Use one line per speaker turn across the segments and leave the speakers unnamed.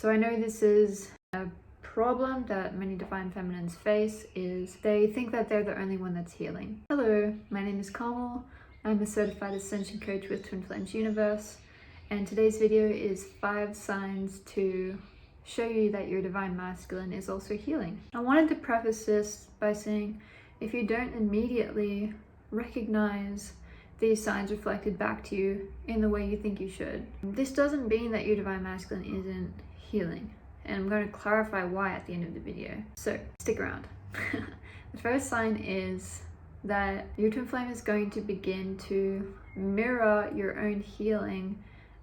So I know this is a problem that many divine feminines face, is they think that they're the only one that's healing. Hello, my name is Carmel. I'm a certified ascension coach with Twin Flames Universe, and today's video is 5 signs to show you that your divine masculine is also healing. I wanted to preface this by saying, if you don't immediately recognize these signs reflected back to you in the way you think you should, this doesn't mean that your divine masculine isn't healing. And I'm going to clarify why at the end of the video. So stick around. The first sign is that your twin flame is going to begin to mirror your own healing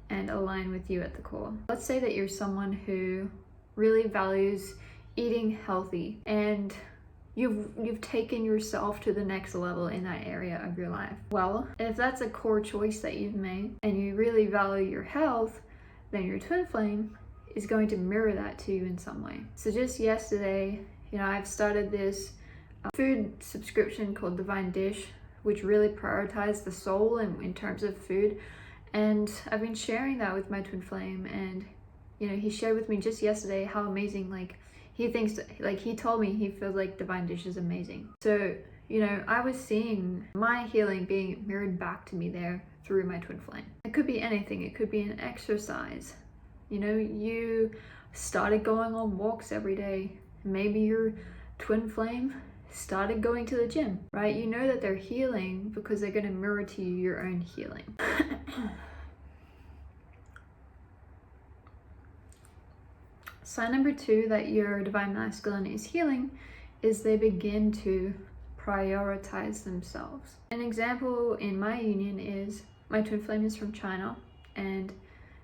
and align with you at the core. Let's say that you're someone who really values eating healthy and you've taken yourself to the next level in that area of your life. Well, if that's a core choice that you've made and you really value your health, then your twin flame is going to mirror that to you in some way. So just yesterday, I've started this food subscription called Divine Dish, which really prioritizes the soul in terms of food. And I've been sharing that with my twin flame, and he shared with me just yesterday how amazing, he told me he feels like Divine Dish is amazing. So, I was seeing my healing being mirrored back to me there through my twin flame. It could be anything. It could be an exercise. You started going on walks every day. Maybe your twin flame started going to the gym, right? You know that they're healing because they're going to mirror to you your own healing. Sign number 2 that your divine masculine is healing is they begin to prioritize themselves. An example in my union is my twin flame is from China, and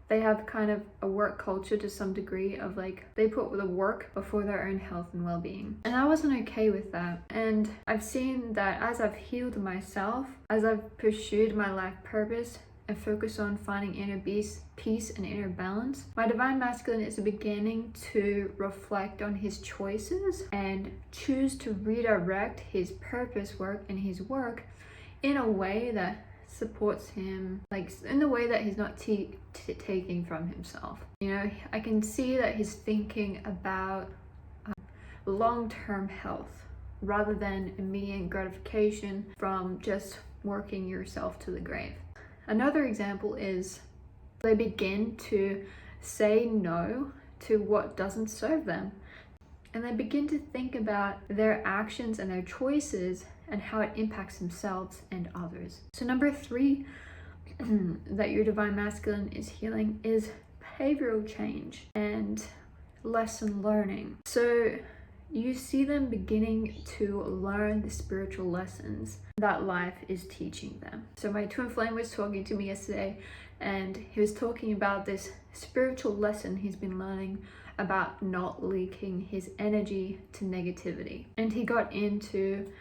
they have kind of a work culture to some degree of they put the work before their own health and well-being. And I wasn't okay with that. And I've seen that as I've healed myself, as I've pursued my life purpose and focused on finding inner peace and inner balance, my divine masculine is beginning to reflect on his choices and choose to redirect his purpose work and his work in a way that supports him, in the way that he's not taking from himself. I can see that he's thinking about long-term health rather than immediate gratification from just working yourself to the grave. Another example is they begin to say no to what doesn't serve them, and they begin to think about their actions and their choices and how it impacts themselves and others. So number 3 that your divine masculine is healing is behavioral change and lesson learning. So you see them beginning to learn the spiritual lessons that life is teaching them. So my twin flame was talking to me yesterday, and he was talking about this spiritual lesson he's been learning about not leaking his energy to negativity. And he got into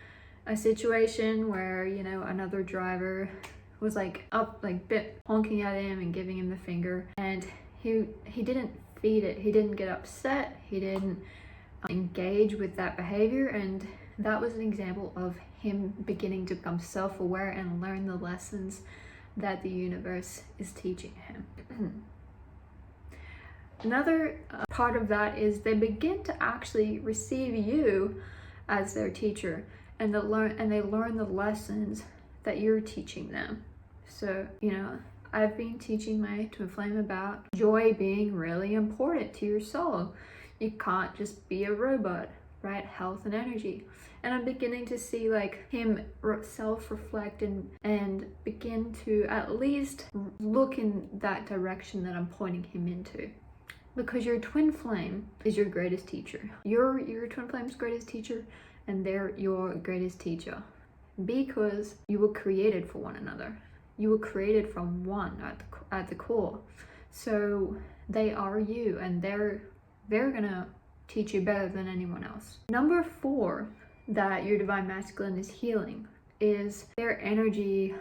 a situation where, another driver was honking at him and giving him the finger, and he didn't feed it. He didn't get upset. He didn't engage with that behavior, and that was an example of him beginning to become self-aware and learn the lessons that the universe is teaching him. Another part of that is they begin to actually receive you as their teacher, and they learn the lessons that you're teaching them. So, I've been teaching my twin flame about joy being really important to your soul. You can't just be a robot, right? Health and energy. And I'm beginning to see him self-reflect and begin to at least look in that direction that I'm pointing him into. Because your twin flame is your greatest teacher. You're your twin flame's greatest teacher, and they're your greatest teacher. Because you were created for one another. You were created from one at the core. So they are you, and they're gonna teach you better than anyone else. Number 4 that your divine masculine is healing is their energy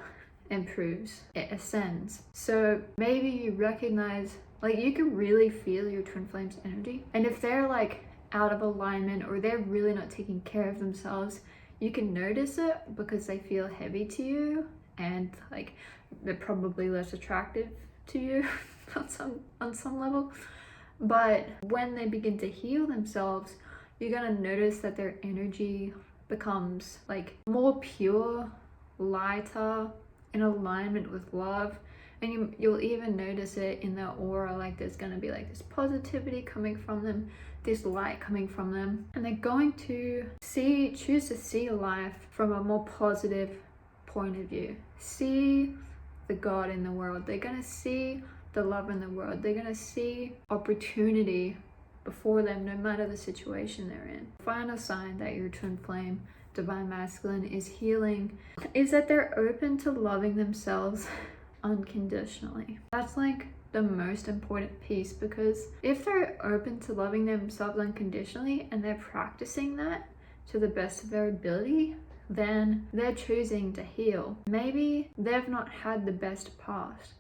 improves, it ascends. So maybe you recognize, you can really feel your twin flame's energy, and if they're out of alignment or they're really not taking care of themselves, you can notice it because they feel heavy to you, and they're probably less attractive to you on some level. But when they begin to heal themselves, you're gonna notice that their energy becomes like more pure, lighter, in alignment with love. And you'll even notice it in their aura, like there's gonna be like this positivity coming from them, this light coming from them, and they're going to choose to see life from a more positive point of view. See the God in the world. They're gonna see the love in the world. They're gonna see opportunity before them, no matter the situation they're in. Final sign that your twin flame, divine masculine, is healing is that they're open to loving themselves unconditionally. That's like the most important piece, because if they're open to loving themselves unconditionally and they're practicing that to the best of their ability, then they're choosing to heal. Maybe they've not had the best past.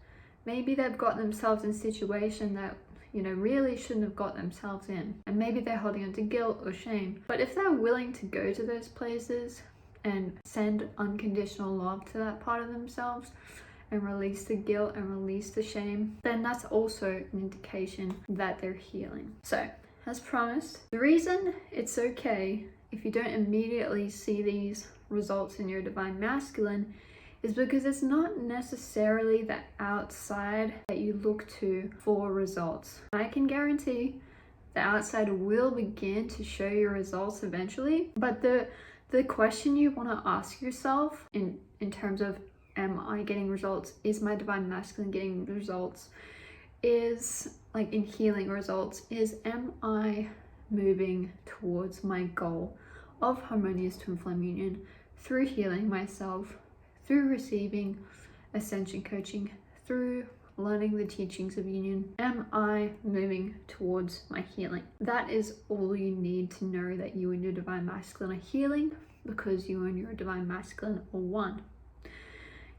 Maybe they've got themselves in a situation that, you know, really shouldn't have got themselves in. And maybe they're holding on to guilt or shame. But if they're willing to go to those places and send unconditional love to that part of themselves and release the guilt and release the shame, then that's also an indication that they're healing. So, as promised, the reason it's okay if you don't immediately see these results in your divine masculine is because it's not necessarily the outside that you look to for results. I can guarantee the outside will begin to show your results eventually, but the question you want to ask yourself in terms of, am I getting results? Is my divine masculine getting results? Is like in healing results, is am I moving towards my goal of harmonious twin flame union through healing myself, through receiving ascension coaching, through learning the teachings of union? Am I moving towards my healing? That is all you need to know, that you and your divine masculine are healing, because you and your divine masculine are one.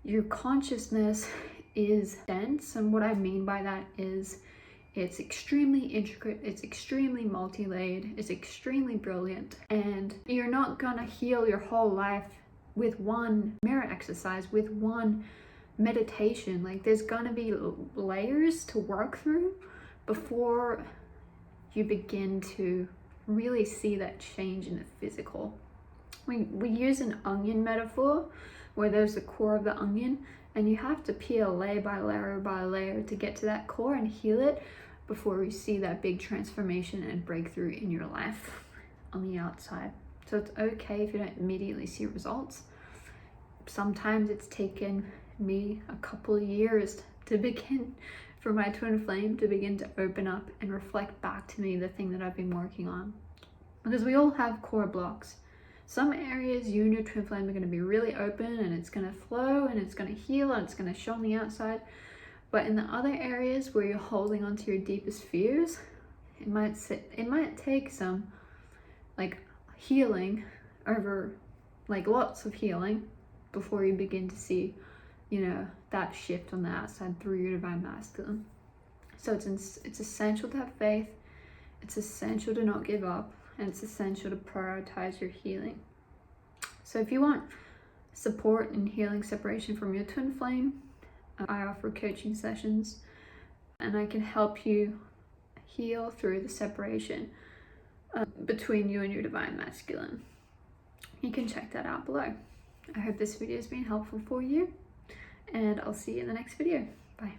Your consciousness is dense, and what I mean by that is it's extremely intricate, it's extremely multi-layered, it's extremely brilliant, and you're not gonna heal your whole life with one mirror exercise, with one meditation. Like, there's gonna be layers to work through before you begin to really see that change in the physical. We use an onion metaphor, where there's the core of the onion, and you have to peel layer by layer to get to that core and heal it before you see that big transformation and breakthrough in your life on the outside. So it's okay if you don't immediately see results. Sometimes it's taken me a couple of years to begin, for my twin flame to begin to open up and reflect back to me the thing that I've been working on. Because we all have core blocks. Some areas you and your twin flame are going to be really open, and it's going to flow and it's going to heal and it's going to show on the outside. But in the other areas where you're holding on to your deepest fears, it might take some like healing over, like lots of healing, before you begin to see, you know, that shift on the outside through your divine masculine. So it's essential to have faith. It's essential to not give up, and it's essential to prioritize your healing. So if you want support in healing separation from your twin flame, I offer coaching sessions, and I can help you heal through the separation between you and your divine masculine. You can check that out below. I hope this video has been helpful for you, and I'll see you in the next video. Bye.